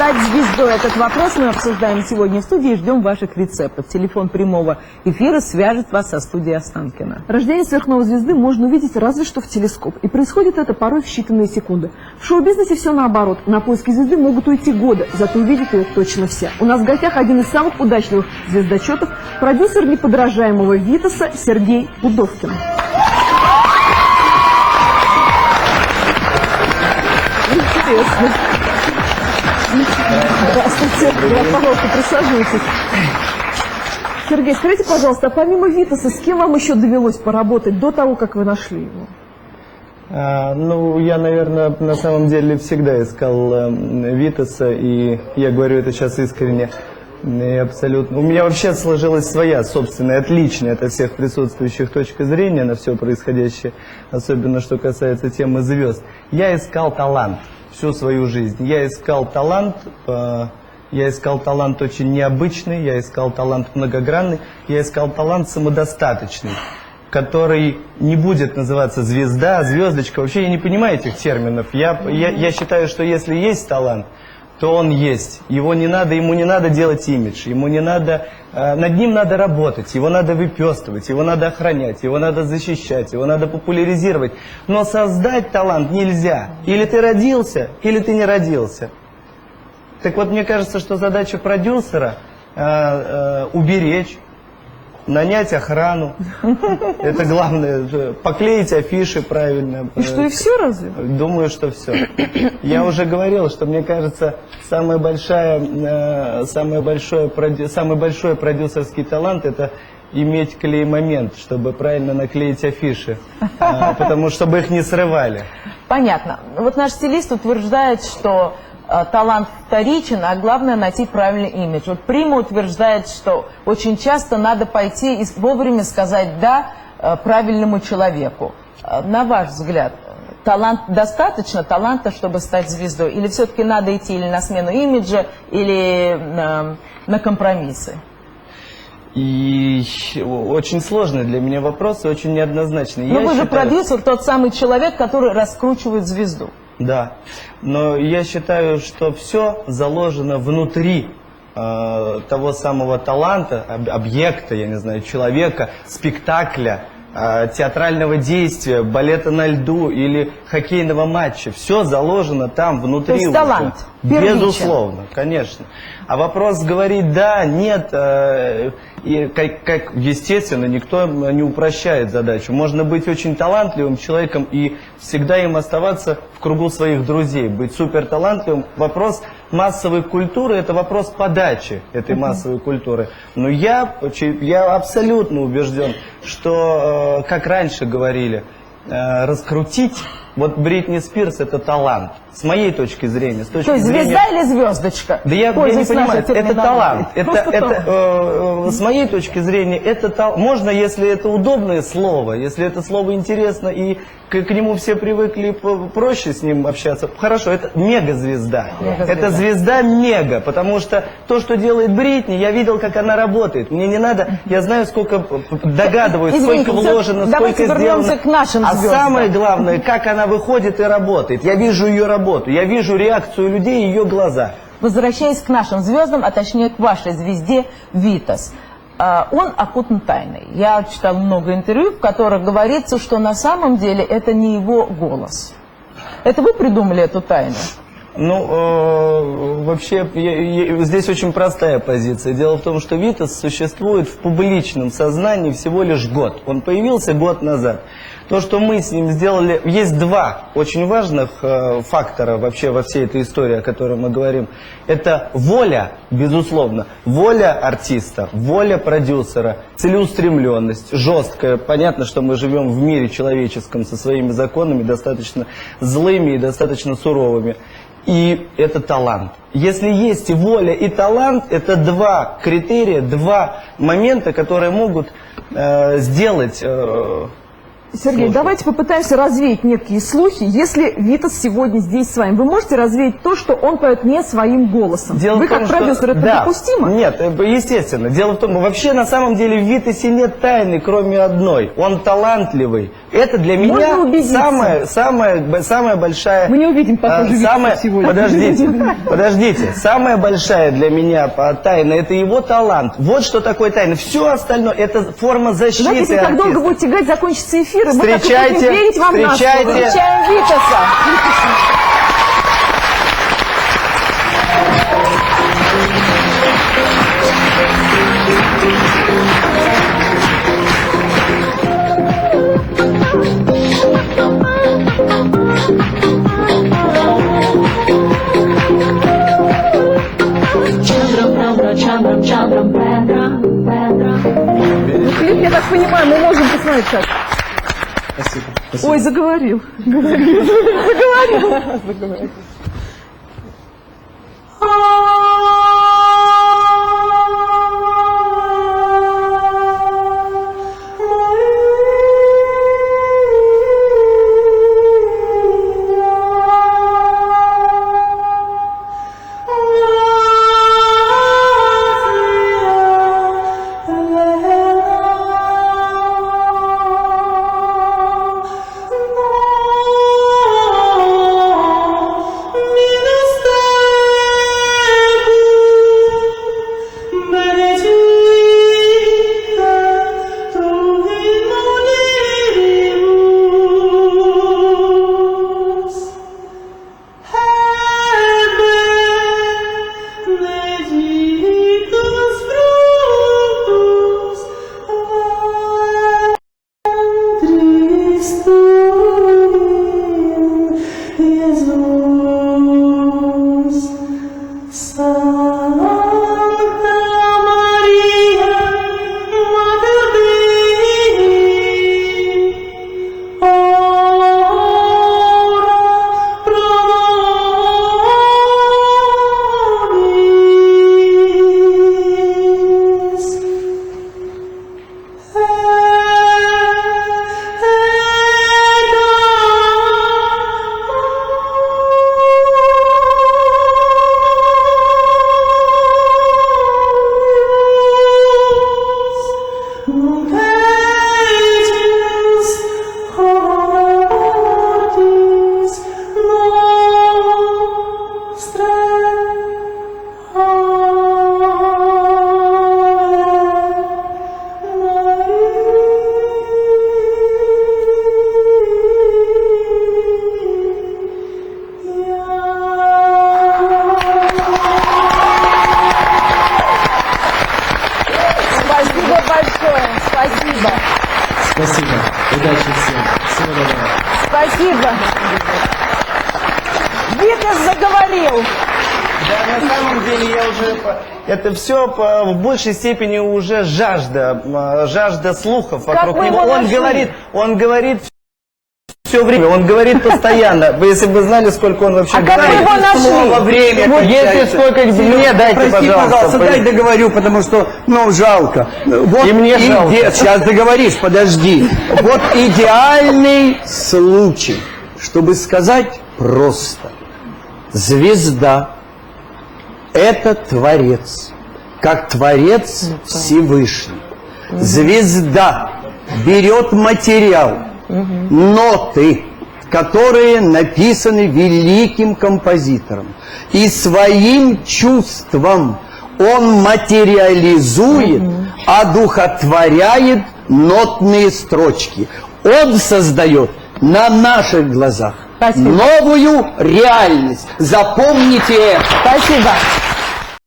стать звездой? Этот вопрос мы обсуждаем сегодня в студии и ждем ваших рецептов. Телефон прямого эфира свяжет вас со студией Останкино. Рождение сверхновой звезды можно увидеть разве что в телескоп. И происходит это порой в считанные секунды. В шоу-бизнесе все наоборот. На поиски звезды могут уйти годы, зато увидят ее точно все. У нас в гостях один из самых удачливых звездочетов, продюсер неподражаемого Витаса Сергей Пудовкин. Интересно. Здравствуйте. Пожалуйста, присаживайтесь. Сергей, скажите, пожалуйста, а помимо Витаса, с кем вам еще довелось поработать до того, как вы нашли его? Ну, я, наверное, на самом деле всегда искал Витаса, и я говорю это сейчас искренне. И абсолютно. У меня вообще сложилась своя собственная, отличная от всех присутствующих точка зрения на все происходящее, особенно что касается темы звезд. Я искал талант всю свою жизнь. Я искал талант очень необычный, я искал талант многогранный, я искал талант самодостаточный, который не будет называться звезда, звездочка. Вообще я не понимаю этих терминов. Я считаю, что если есть талант, то он есть. Ему не надо делать имидж, над ним надо работать, его надо выпестывать, его надо охранять, его надо защищать, его надо популяризировать. Но создать талант нельзя. Или ты родился, или ты не родился. Так вот, мне кажется, что задача продюсера уберечь, нанять охрану. Это главное. Поклеить афиши правильно. И что, и все разве? Думаю, что все. Я уже говорил, что мне кажется, самый большой продюсерский талант — это иметь клей-момент, чтобы правильно наклеить афиши, потому чтобы их не срывали. Понятно. Вот наш стилист утверждает, что талант вторичен, а главное найти правильный имидж. Вот Прима утверждает, что очень часто надо пойти и вовремя сказать «да» правильному человеку. На ваш взгляд, достаточно таланта, чтобы стать звездой? Или все-таки надо идти или на смену имиджа, или на компромиссы? И очень сложный для меня вопрос, и очень неоднозначный. Но вы же продюсер, тот самый человек, который раскручивает звезду. Да, но я считаю, что все заложено внутри того самого таланта, объекта, я не знаю, человека, спектакля, театрального действия, балета на льду или хоккейного матча. Все заложено там внутри. То есть талант первичен. Безусловно, конечно. А вопрос говорить «да», «нет», и как естественно, никто не упрощает задачу. Можно быть очень талантливым человеком и всегда им оставаться в кругу своих друзей, быть суперталантливым. Вопрос массовой культуры — это вопрос подачи этой массовой культуры. Но я абсолютно убежден, что, как раньше говорили, раскрутить, вот Бритни Спирс — это талант. С моей точки зрения. То есть звезда или звездочка? Да я не понимаю, это талант. С моей точки зрения, это талант. Можно, если это удобное слово, если это слово интересно и к нему все привыкли, проще с ним общаться. Хорошо, это мегазвезда. Это звезда мега, потому что то, что делает Бритни, я видел, как она работает. Мне не надо, я знаю, сколько, догадываюсь, сколько вложено, сколько сделано. К нашим звездам. А самое главное, как она выходит и работает. Я вижу ее работу, я вижу реакцию людей и ее глаза. Возвращаясь к нашим звездам, а точнее к вашей звезде Витас. Он окутан тайной. Я читал много интервью, в которых говорится, что на самом деле это не его голос. Это вы придумали эту тайну? Ну, вообще, здесь очень простая позиция. Дело в том, что Витас существует в публичном сознании всего лишь год. Он появился год назад. То, что мы с ним сделали... Есть два очень важных фактора вообще во всей этой истории, о которой мы говорим. Это воля, безусловно, воля артиста, воля продюсера, целеустремленность, жесткая. Понятно, что мы живем в мире человеческом со своими законами, достаточно злыми и достаточно суровыми. И это талант. Если есть и воля, и талант, это два критерия, два момента, которые могут сделать Сергей, давайте попытаемся развеять некие слухи. Если Витас сегодня здесь с вами, вы можете развеять то, что он поет не своим голосом? Дело Вы в том, как что- продюсер, это да. допустимо? Нет, естественно. Дело в том, вообще на самом деле в Витасе нет тайны, кроме одной. Он талантливый. Это для Можно меня убедиться. самая большая... Мы не увидим, похоже, Витаса самая... сегодня. Подождите. Самая большая для меня тайна — это его талант. Вот что такое тайна. Все остальное — это форма защиты Знаете, если так артиста. долго будет тягать, закончится эфир, и мы так и Встречайте, будем верить вам на слово. встречайте. Встречаем Витаса. Chandram, Pedra. Ну, клип, я так понимаю, мы можем посмотреть сейчас. Ой, заговорил. Заговорил. Спасибо большое. Спасибо. Спасибо. Удачи всем. Всего доброго. Спасибо. Витас заговорил. Да, на самом деле я уже... Это все в большей степени уже жажда слухов вокруг мы него. его нашли? Он говорит все время, он говорит постоянно. Вы если бы знали, сколько он вообще А как говорит. вы его нашли? Слово время. Если сколько-нибудь мне дайте, Прости, пожалуйста, дай договорю, потому что, жалко. Вот И мне жалко. Сейчас договоришь, подожди. Вот идеальный случай, чтобы сказать просто. Звезда — это Творец, как Творец Всевышний. Звезда берет материал, ноты, которые написаны великим композитором, и своим чувством он материализует, одухотворяет нотные строчки. Он создает на наших глазах Спасибо. новую реальность. Запомните это. Спасибо.